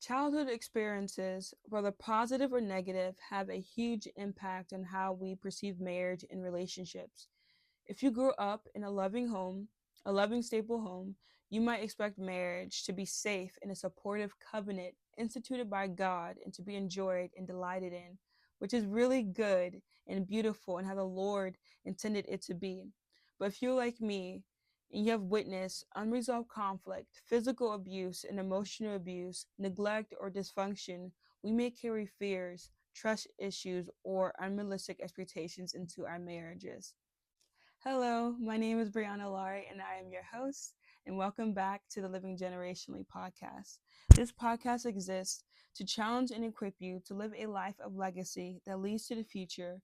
Childhood experiences, whether positive or negative, have a huge impact on how we perceive marriage and relationships. If you grew up in a loving home, a loving, stable home, you might expect marriage to be safe and a supportive covenant instituted by God and to be enjoyed and delighted in, which is really good and beautiful and how the Lord intended it to be. But if you're like me and you have witnessed unresolved conflict, physical abuse, and emotional abuse, neglect, or dysfunction, we may carry fears, trust issues, or unrealistic expectations into our marriages. Hello, my name is Brianna Laurie, and I am your host, and welcome back to the Living Generationally podcast. This podcast exists to challenge and equip you to live a life of legacy that leads to the future,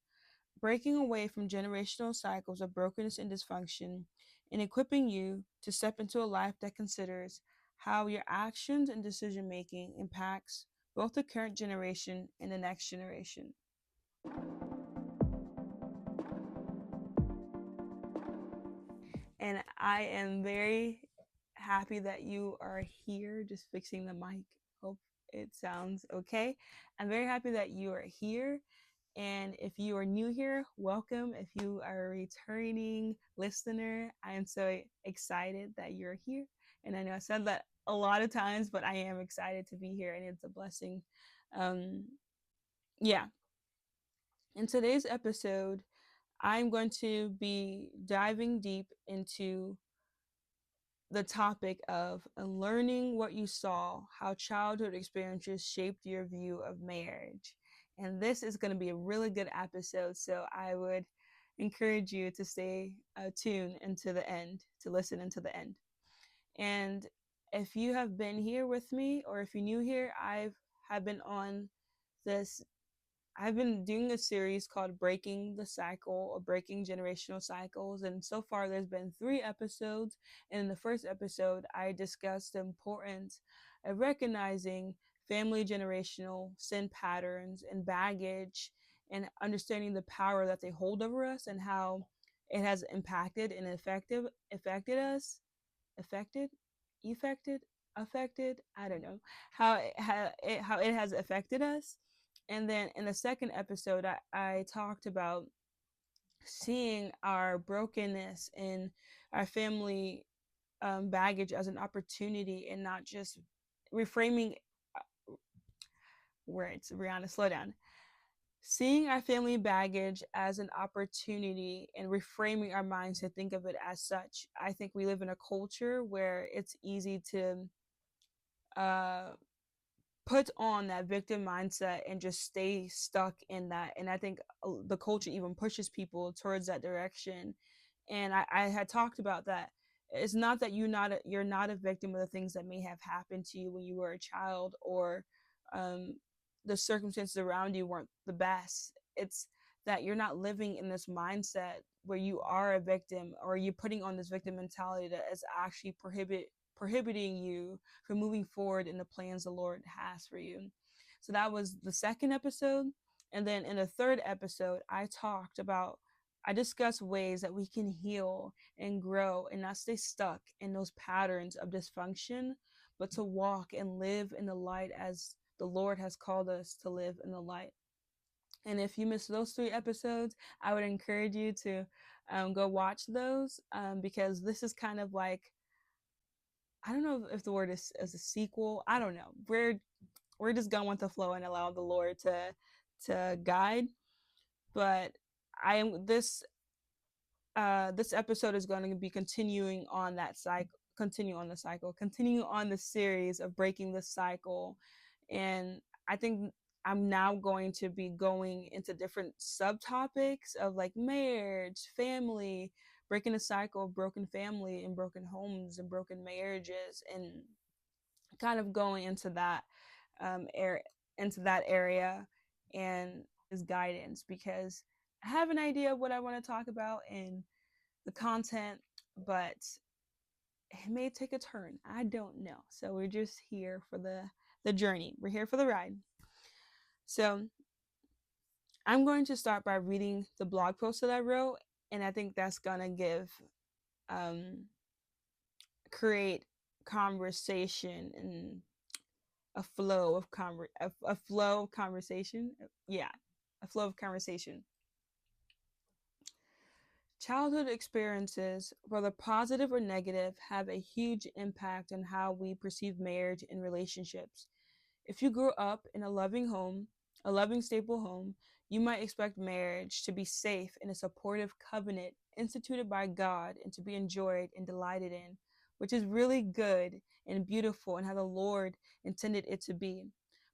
breaking away from generational cycles of brokenness and dysfunction, and equipping you to step into a life that considers how your actions and decision making impacts both the current generation and the next generation. And I am very happy that you are here. Just fixing the mic. Hope it sounds okay. I'm very happy that you are here. And if you are new here, welcome. If you are a returning listener, I am so excited that you're here. And I know I said that a lot of times, but I am excited to be here and it's a blessing. Um, yeah. In today's episode, I'm going to be diving deep into the topic of unlearning what you saw, how childhood experiences shaped your view of marriage. And this is going to be a really good episode, so I would encourage you to stay tuned into the end, to listen into the end. And if you have been here with me, or if you're new here, have been on this I've been doing a series called Breaking the Cycle or Breaking Generational Cycles. And so far, there's been 3 episodes. And in the first episode, I discussed the importance of recognizing family generational sin patterns and baggage and understanding the power that they hold over us and how it has impacted and affected us, affected, affected, affected. I don't know how it has affected us. And then in the second episode, I talked about seeing our brokenness and our family baggage as an opportunity and not just reframing words. Rihanna, slow down. Seeing our family baggage as an opportunity and reframing our minds to think of it as such. I think we live in a culture where it's easy to uh, put on that victim mindset and just stay stuck in that. And I think the culture even pushes people towards that direction. And I had talked about that. It's not that you're not a victim of the things that may have happened to you when you were a child, or um, the circumstances around you weren't the best. It's that you're not living in this mindset where you are a victim, or you're putting on this victim mentality that is actually prohibiting you from moving forward in the plans the Lord has for you. So that was the second episode. And then in the third episode, I discuss ways that we can heal and grow and not stay stuck in those patterns of dysfunction, but to walk and live in the light as the Lord has called us to live in the light. And if you missed those 3 episodes, I would encourage you to go watch those, because this is kind of like, I don't know if the word is a sequel. I don't know. We're just going with the flow and allow the Lord to guide. But I am this episode is going to be continuing on that cycle, continue on the series of breaking the cycle. And I think I'm now going to be going into different subtopics of like marriage, family, breaking the cycle of broken family and broken homes and broken marriages, and kind of going into that area, and is guidance, because I have an idea of what I want to talk about in the content, but it may take a turn. I don't know. So we're just here for the journey. We're here for the ride. So I'm going to start by reading the blog post that I wrote, and I think that's gonna um, create conversation and a flow of a flow of conversation. Yeah, a flow of conversation. Childhood experiences, whether positive or negative, have a huge impact on how we perceive marriage and relationships. If you grew up in a loving home, a loving, stable home, you might expect marriage to be safe and a supportive covenant instituted by God and to be enjoyed and delighted in, which is really good and beautiful and how the Lord intended it to be.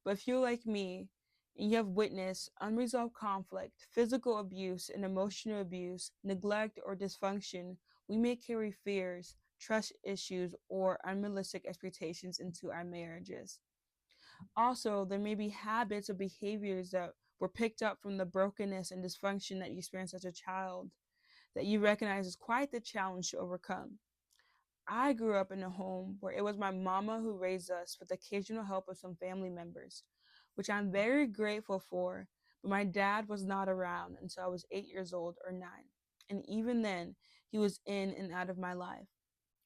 But if you're like me and you have witnessed unresolved conflict, physical abuse, and emotional abuse, neglect, or dysfunction, we may carry fears, trust issues, or unrealistic expectations into our marriages. Also, there may be habits or behaviors that were picked up from the brokenness and dysfunction that you experienced as a child that you recognize is quite the challenge to overcome. I grew up in a home where it was my mama who raised us with the occasional help of some family members, which I'm very grateful for, but my dad was not around until I was 8 years old or 9. And even then, he was in and out of my life.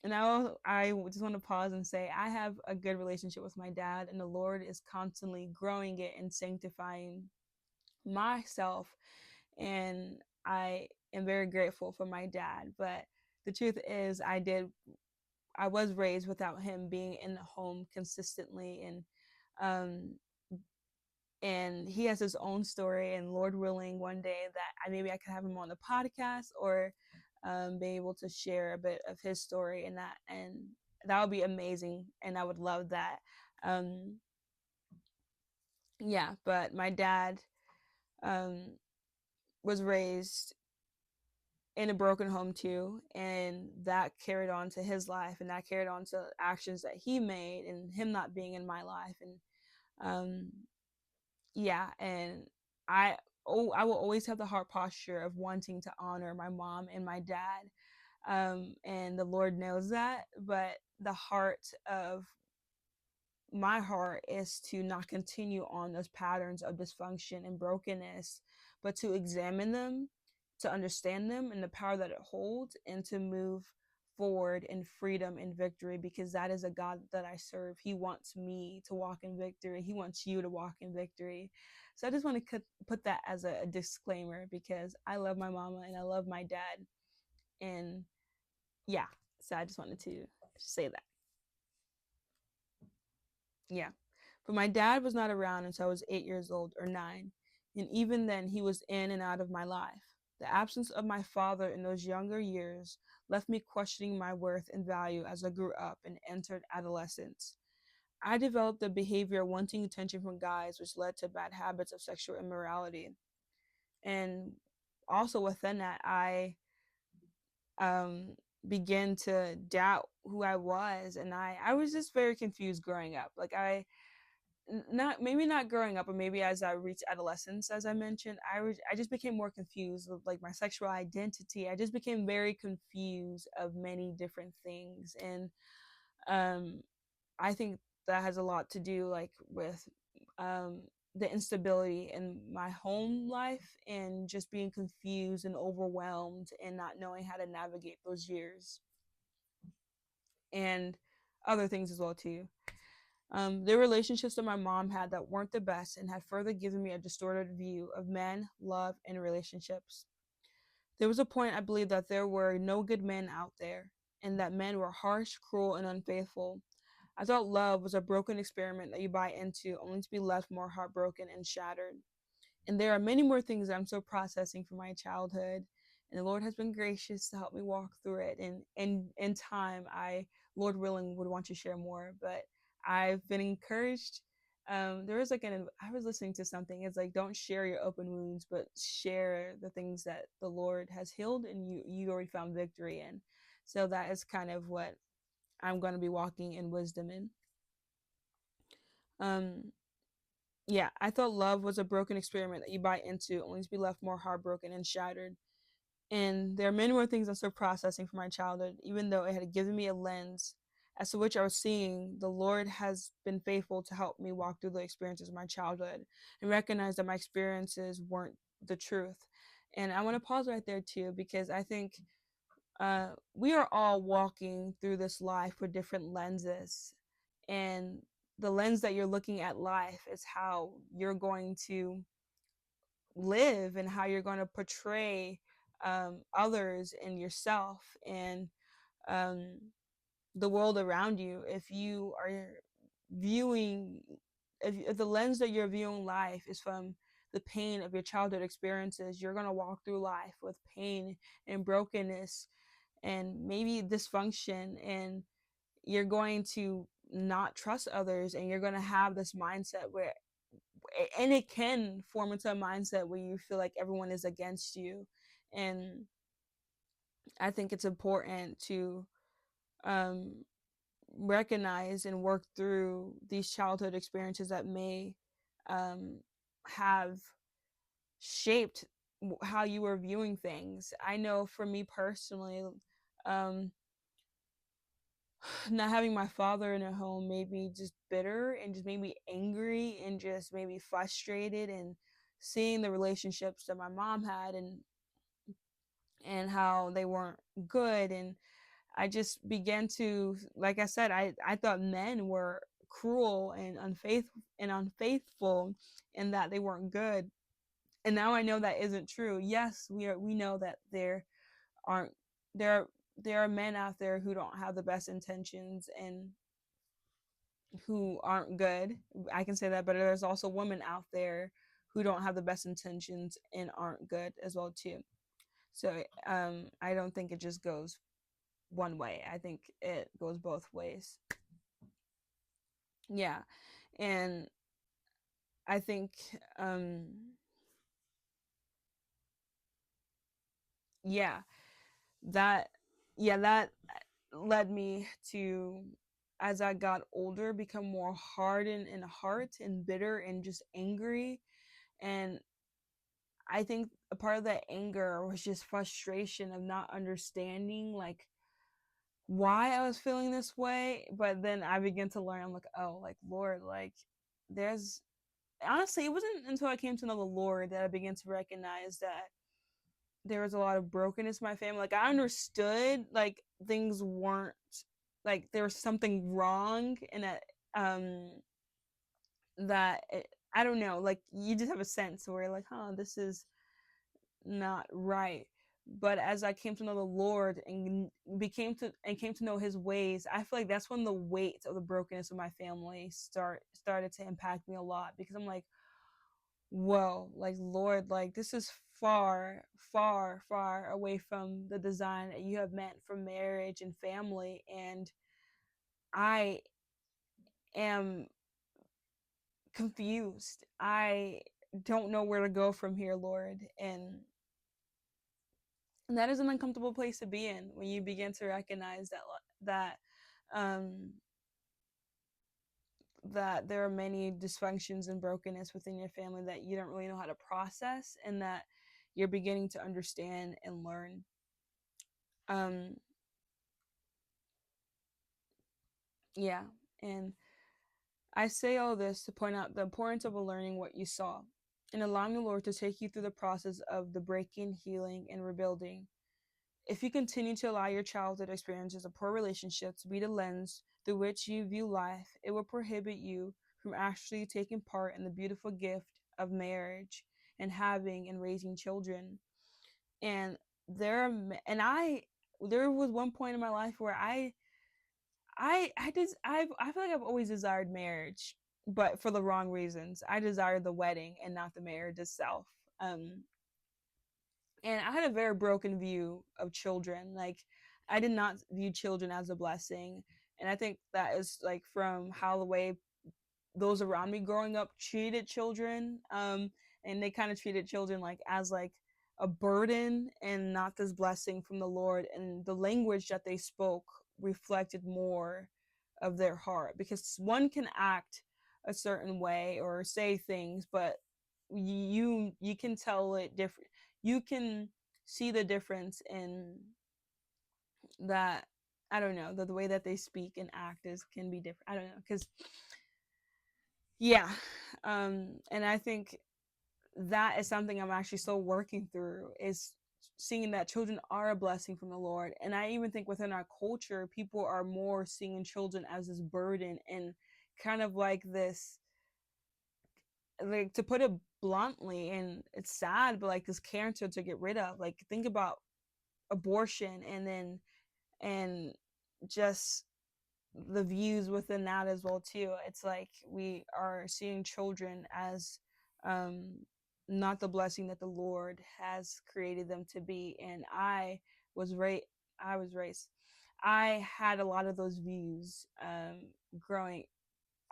And I just want to pause and say I have a good relationship with my dad, and the Lord is constantly growing it and sanctifying myself. And I am very grateful for my dad. But the truth is, I was raised without him being in the home consistently, um, and he has his own story. And Lord willing, one day that maybe I could have him on the podcast or be able to share a bit of his story, and that would be amazing, and I would love that. Um, yeah, but my dad um, was raised in a broken home too, and that carried on to his life, and that carried on to actions that he made, and him not being in my life, and um, yeah, and I I will always have the heart posture of wanting to honor my mom and my dad, and the Lord knows that. But the heart of my heart is to not continue on those patterns of dysfunction and brokenness, but to examine them, to understand them and the power that it holds, and to move forward in freedom and victory, because that is a God that I serve. He wants me to walk in victory. He wants you to walk in victory. So I just want to put that as a disclaimer, because I love my mama and I love my dad. And yeah, so I just wanted to say that. Yeah. But my dad was not around until I was 8 years old or 9. And even then, he was in and out of my life. The absence of my father in those younger years left me questioning my worth and value as I grew up and entered adolescence. I developed a behavior wanting attention from guys, which led to bad habits of sexual immorality. And also within that, I um, began to doubt who I was. And I was just very confused growing up. Like, not maybe not growing up, or maybe as I reached adolescence, as I mentioned, I just became more confused with like my sexual identity. I just became very confused of many different things, and um, I think that has a lot to do like with um, the instability in my home life, and just being confused and overwhelmed and not knowing how to navigate those years, and other things as well too. The relationships that my mom had that weren't the best and had further given me a distorted view of men, love, and relationships. There was a point I believed that there were no good men out there, and that men were harsh, cruel, and unfaithful. I thought love was a broken experiment that you buy into only to be left more heartbroken and shattered. And there are many more things that I'm still processing from my childhood. And the Lord has been gracious to help me walk through it. And in time, Lord willing, would want to share more. But I've been encouraged. There was like I was listening to something. It's like, don't share your open wounds, but share the things that the Lord has healed and you already found victory in. So that is kind of what I'm going to be walking in wisdom in. Um, yeah, I thought love was a broken experiment that you buy into only to be left more heartbroken and shattered. And there are many more things I'm still processing from my childhood, even though it had given me a lens as to which I was seeing. The Lord has been faithful to help me walk through the experiences of my childhood and recognize that my experiences weren't the truth. And I want to pause right there too, because I think we are all walking through this life with different lenses, and the lens that you're looking at life is how you're going to live and how you're going to portray others and yourself and um, the world around you. If you are viewing, if the lens that you're viewing life is from the pain of your childhood experiences, you're going to walk through life with pain and brokenness and maybe dysfunction, and you're going to not trust others, and you're going to have this mindset where, and it can form into a mindset where you feel like everyone is against you. And I think it's important to um, recognize and work through these childhood experiences that may um, have shaped how you were viewing things. I know for me personally, um, not having my father in a home made me just bitter and just made me angry and just made me frustrated, and seeing the relationships that my mom had and how they weren't good. And I just began to, like I said, I thought men were cruel and unfaithful and that they weren't good. And now I know that isn't true. Yes, we know that aren't there there are men out there who don't have the best intentions and who aren't good. I can say that, but there's also women out there who don't have the best intentions and aren't good as well too. So I don't think it just goes one way. I think it goes both ways. Yeah. And I think um yeah, that that led me to, as I got older, become more hardened in heart and bitter and just angry. And I think a part of that anger was just frustration of not understanding like why I was feeling this way. But then I began to learn, I'm like, oh, like Lord, like there's honestly, it wasn't until I came to know the Lord that I began to recognize that there was a lot of brokenness in my family. Like I understood like things weren't, like there was something wrong, and I don't know, like you just have a sense where you're like, huh, this is not right. But as I came to know the Lord and came to know His ways, I feel like that's when the weight of the brokenness of my family started to impact me a lot, because I'm like, whoa, like Lord, like this is far, far, far away from the design that you have meant for marriage and family. And I am confused. I don't know where to go from here, Lord. And that is an uncomfortable place to be in when you begin to recognize that um that there are many dysfunctions and brokenness within your family that you don't really know how to process, and that you're beginning to understand and learn. um yeah. And I say all this to point out the importance of learning what you saw and allowing the Lord to take you through the process of the breaking, healing, and rebuilding. If you continue to allow your childhood experiences of poor relationships to be the lens through which you view life, it will prohibit you from actually taking part in the beautiful gift of marriage and having and raising children. And there was one point in my life where I feel like I've always desired marriage, but for the wrong reasons. I desired the wedding and not the marriage itself. Um, and I had a very broken view of children. Like I did not view children as a blessing, and I think that is like from how the way those around me growing up treated children, and they kind of treated children like as like a burden and not this blessing from the Lord. And the language that they spoke reflected more of their heart, because one can act a certain way or say things, but you can tell it different. You can see the difference in that. I don't know, the way that they speak and act is can be different. I don't know, because yeah. And I think that is something I'm actually still working through, is seeing that children are a blessing from the Lord. And I even think within our culture, people are more seeing children as this burden, and kind of like this, like, to put it bluntly, and it's sad, but like this cancer to get rid of. Like, think about abortion, and then and just the views within that as well too. It's like we are seeing children as um not the blessing that the Lord has created them to be. And was raised I was raised I had a lot of those views growing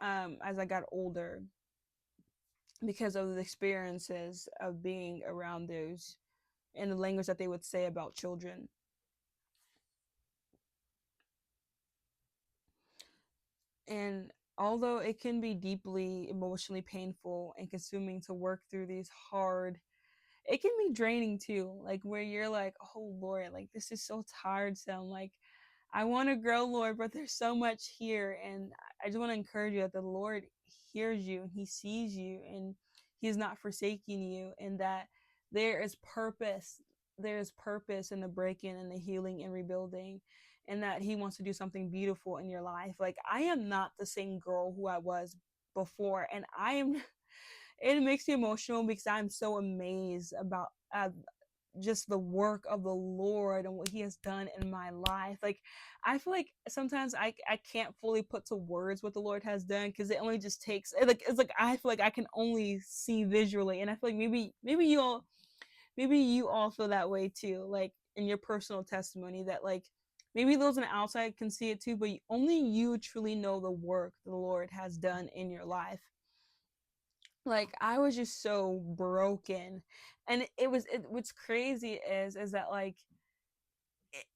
as I got older, because of the experiences of being around those, and the language that they would say about children. And although it can be deeply emotionally painful and consuming to work through these hard, it can be draining too. Like, where you're like, oh Lord, like this is so tiresome. Like, I want to grow, Lord, but there's so much here. And I just want to encourage you that the Lord hears you and He sees you, and He's not forsaking you, and that there is purpose. There is purpose in the breaking and the healing and rebuilding, and that He wants to do something beautiful in your life. Like, I am not the same girl who I was before, and I am. It makes me emotional because I'm so amazed about just the work of the Lord and what He has done in my life. Like, I feel like sometimes I can't fully put to words what the Lord has done, because it only just takes, it's like I feel like I can only see visually. And I feel like maybe you all feel that way too, like in your personal testimony, that like maybe those on the outside can see it too, but only you truly know the work the Lord has done in your life. Like, I was just so broken. And what's crazy is that like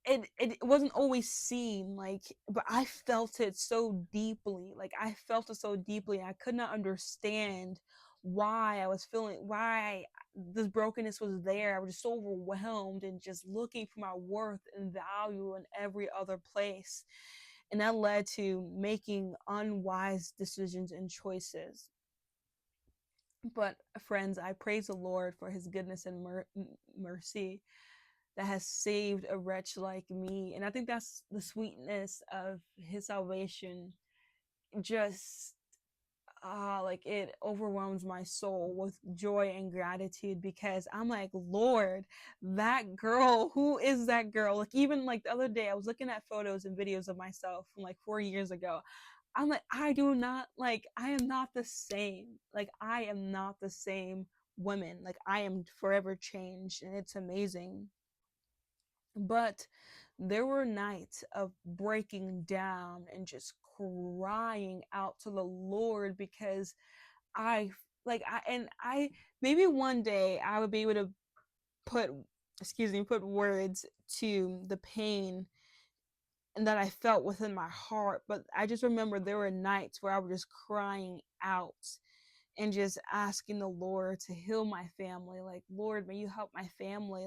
it wasn't always seen, like, but I felt it so deeply. Like, I felt it so deeply. I could not understand why I was feeling, why this brokenness was there. I was just so overwhelmed and just looking for my worth and value in every other place. And that led to making unwise decisions and choices. But friends, I praise the Lord for His goodness and mercy that has saved a wretch like me. And I think that's the sweetness of His salvation. Just like, it overwhelms my soul with joy and gratitude, because I'm like, Lord, that girl, who is that girl? Like, even like the other day, I was looking at photos and videos of myself from like 4 years ago. I'm like, I am not the same. Like, I am not the same woman. Like, I am forever changed, and it's amazing. But there were nights of breaking down and just crying out to the Lord, because I I maybe one day I would be able to put put words to the pain and that I felt within my heart. But I just remember there were nights where I was just crying out and just asking the Lord to heal my family. Like, Lord, may you help my family.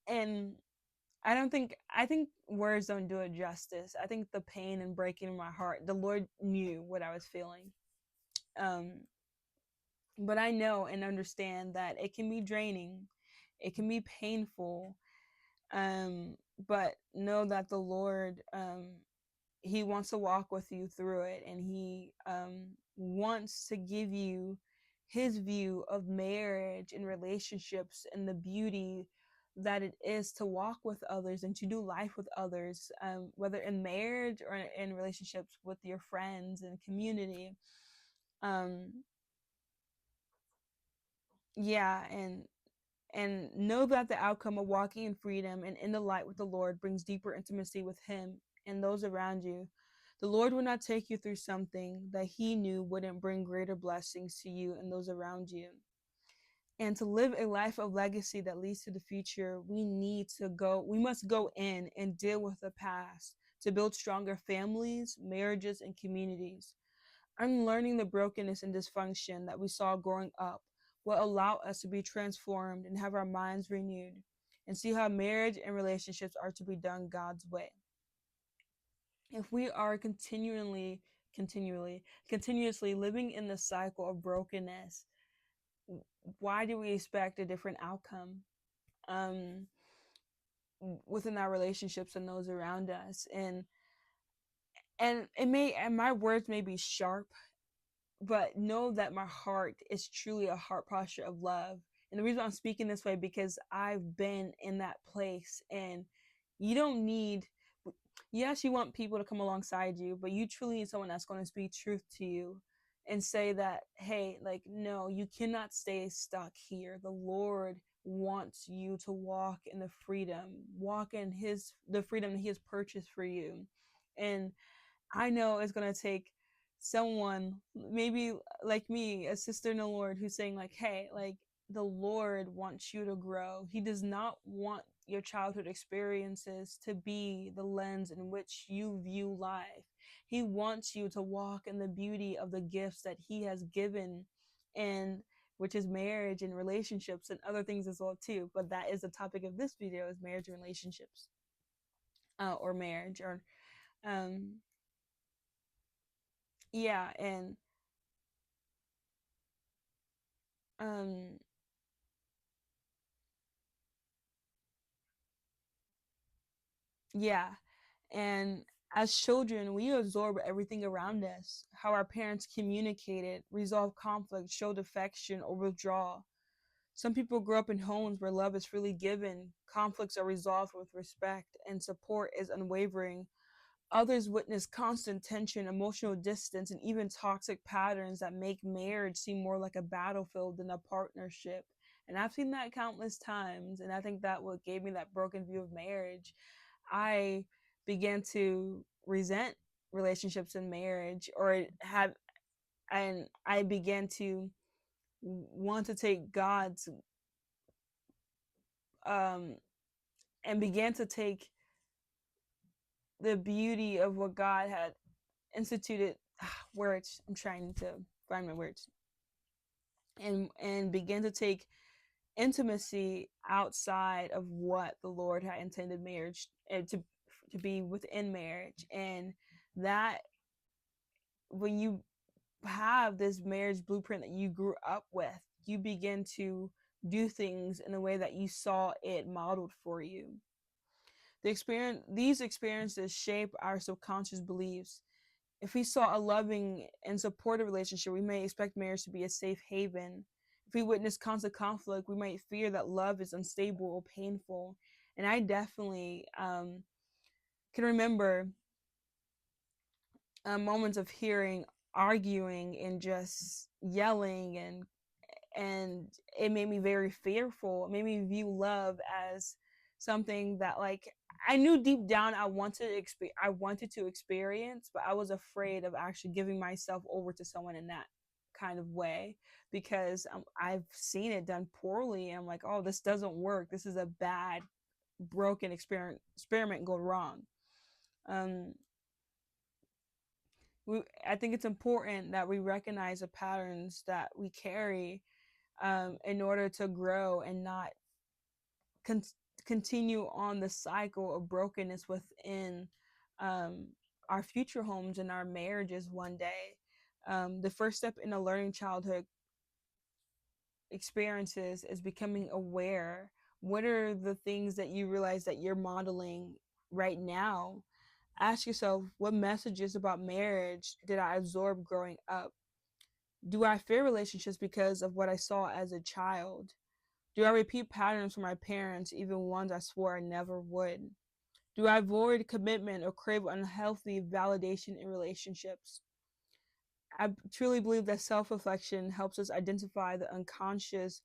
And I think words don't do it justice. I think the pain and breaking in my heart, the Lord knew what I was feeling. Um, but I know and understand that it can be draining, it can be painful. Um, but know that the Lord, He wants to walk with you through it, and He wants to give you His view of marriage and relationships and the beauty that it is to walk with others and to do life with others, whether in marriage or in relationships with your friends and community. Um, yeah, and know that the outcome of walking in freedom and in the light with the Lord brings deeper intimacy with Him and those around you. The Lord will not take you through something that He knew wouldn't bring greater blessings to you and those around you. And to live a life of legacy that leads to the future, we must go in and deal with the past to build stronger families, marriages, and communities. Unlearning the brokenness and dysfunction that we saw growing up will allow us to be transformed and have our minds renewed and see how marriage and relationships are to be done God's way. If we are continuously living in the cycle of brokenness, why do we expect a different outcome um, within our relationships and those around us? And my words may be sharp, but know that my heart is truly a heart posture of love. And the reason I'm speaking this way, because I've been in that place. And you don't need, yes, you want people to come alongside you, but you truly need someone that's going to speak truth to you and say that, hey, like, no, you cannot stay stuck here. The Lord wants you to walk in the freedom, walk in the freedom that He has purchased for you. And I know it's going to take someone, maybe like me, a sister in the Lord, who's saying, like, hey, like, the Lord wants you to grow. He does not want your childhood experiences to be the lens in which you view life. He wants you to walk in the beauty of the gifts that He has given, and which is marriage and relationships and other things as well too. But that is the topic of this video, is marriage and relationships, or marriage, or um yeah. And um yeah. And as children, we absorb everything around us, how our parents communicated, resolve conflict, showed affection, or withdraw. Some people grow up in homes where love is freely given, conflicts are resolved with respect, and support is unwavering. Others witness constant tension, emotional distance, and even toxic patterns that make marriage seem more like a battlefield than a partnership. And I've seen that countless times, and I think that what gave me that broken view of marriage. I began to resent relationships in marriage, or have, and I began to want to take God's, um and began to take the beauty of what God had instituted. Words, I'm trying to find my words. And began to take intimacy outside of what the Lord had intended marriage, to be within marriage. And that, when you have this marriage blueprint that you grew up with, you begin to do things in the way that you saw it modeled for you. These experiences shape our subconscious beliefs. If we saw a loving and supportive relationship, we may expect marriage to be a safe haven. If we witness constant conflict, we might fear that love is unstable or painful. And I definitely can remember moments of hearing arguing and just yelling, and it made me very fearful. It made me view love as something that, like, I knew deep down I wanted to experience, but I was afraid of actually giving myself over to someone in that kind of way, because I've seen it done poorly, and I'm like, oh, this doesn't work. This is a bad, broken experiment go wrong. Um, I think it's important that we recognize the patterns that we carry, in order to grow and not con- continue on the cycle of brokenness within, um, our future homes and our marriages one day. The first step in a learning childhood experiences is becoming aware. What are the things that you realize that you're modeling right now? Ask yourself, what messages about marriage did I absorb growing up? Do I fear relationships because of what I saw as a child? Do I repeat patterns from my parents, even ones I swore I never would? Do I avoid commitment or crave unhealthy validation in relationships? I truly believe that self reflection helps us identify the unconscious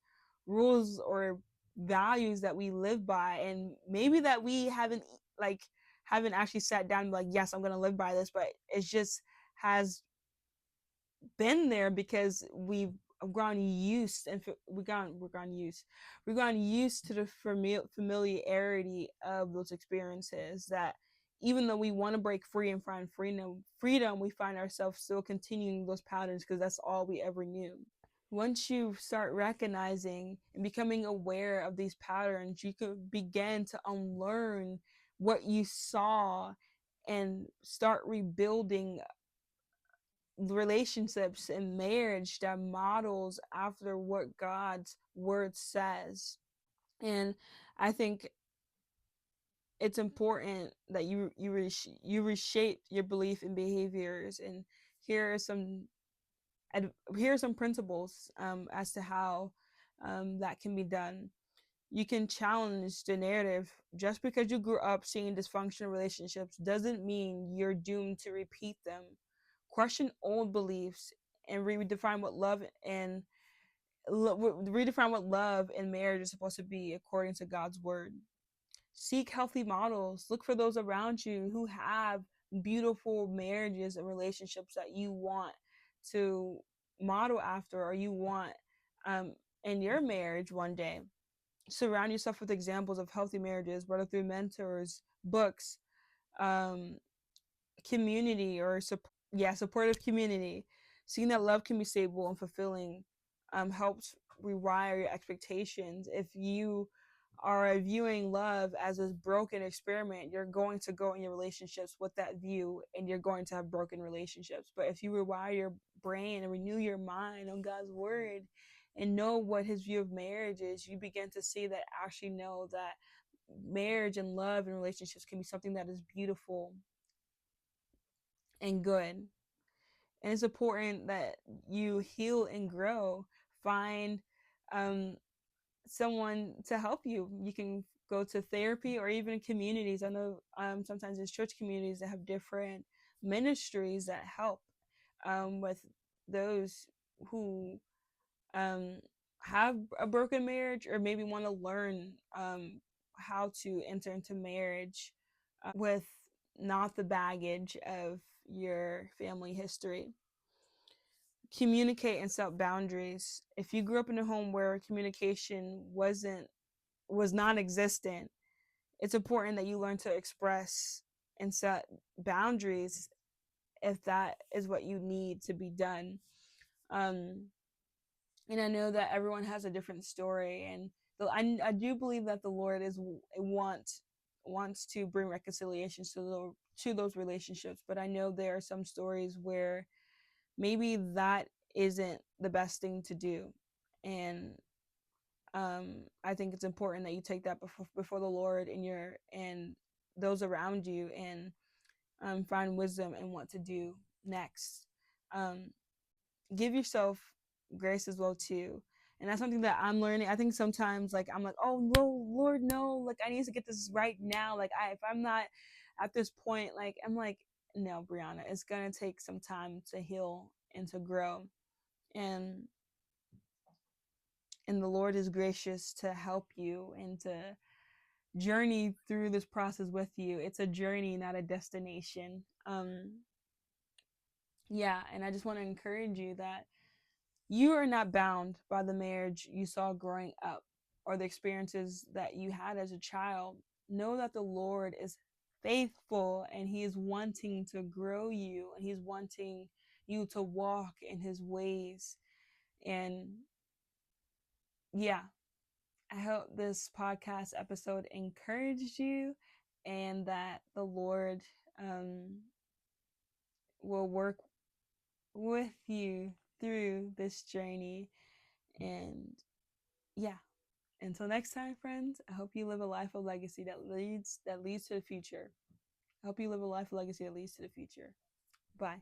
rules or values that we live by, and maybe that we like haven't actually sat down and be like, yes, I'm going to live by this, but it just has been there because we've grown used, and we've gone used to the familiarity of those experiences, that even though we want to break free and find freedom, we find ourselves still continuing those patterns because that's all we ever knew. Once you start recognizing and becoming aware of these patterns, you can begin to unlearn what you saw and start rebuilding relationships and marriage that models after what God's word says. And I think it's important that you reshape your belief and behaviors. And here are some here are some principles as to how that can be done. You can challenge the narrative. Just because you grew up seeing dysfunctional relationships doesn't mean you're doomed to repeat them. Question old beliefs and redefine what love and marriage is supposed to be according to God's word. Seek healthy models. Look for those around you who have beautiful marriages and relationships that you want to model after, or you want um, in your marriage one day. Surround yourself with examples of healthy marriages, whether through mentors, books, um, community, or supportive community. Seeing that love can be stable and fulfilling helps rewire your expectations. If you are viewing love as this broken experiment, you're going to go in your relationships with that view, and you're going to have broken relationships. But if you rewire your brain and renew your mind on God's word and know what his view of marriage is, you begin to see that, actually know that marriage and love and relationships can be something that is beautiful and good. And it's important that you heal and grow. Find um, someone to help you. You can go to therapy or even communities. I know sometimes there's church communities that have different ministries that help with those who um, have a broken marriage, or maybe want to learn how to enter into marriage with not the baggage of your family history. Communicate and set boundaries. If you grew up in a home where communication was non-existent, it's important that you learn to express and set boundaries if that is what you need to be done. Um, and I know that everyone has a different story, and I do believe that the Lord is wants to bring reconciliations to those relationships. But I know there are some stories where maybe that isn't the best thing to do, and I think it's important that you take that before the Lord and those around you, and find wisdom in what to do next. Um, Give yourself grace as well too, and that's something that I'm learning. I think sometimes, like, I'm like, oh no, Lord, no, like I need to get this right now. Like, if I'm not at this point, like, I'm like, no, Brianna, it's gonna take some time to heal and to grow, and the Lord is gracious to help you and to journey through this process with you. It's a journey, not a destination. Yeah, and I just want to encourage you that you are not bound by the marriage you saw growing up or the experiences that you had as a child. Know that the Lord is faithful, and he is wanting to grow you, and he's wanting you to walk in his ways. And yeah, I hope this podcast episode encouraged you, and that the Lord will work with you through this journey. And yeah, until next time, friends, I hope you live a life of legacy that leads to the future. I hope you live a life of legacy that leads to the future. Bye.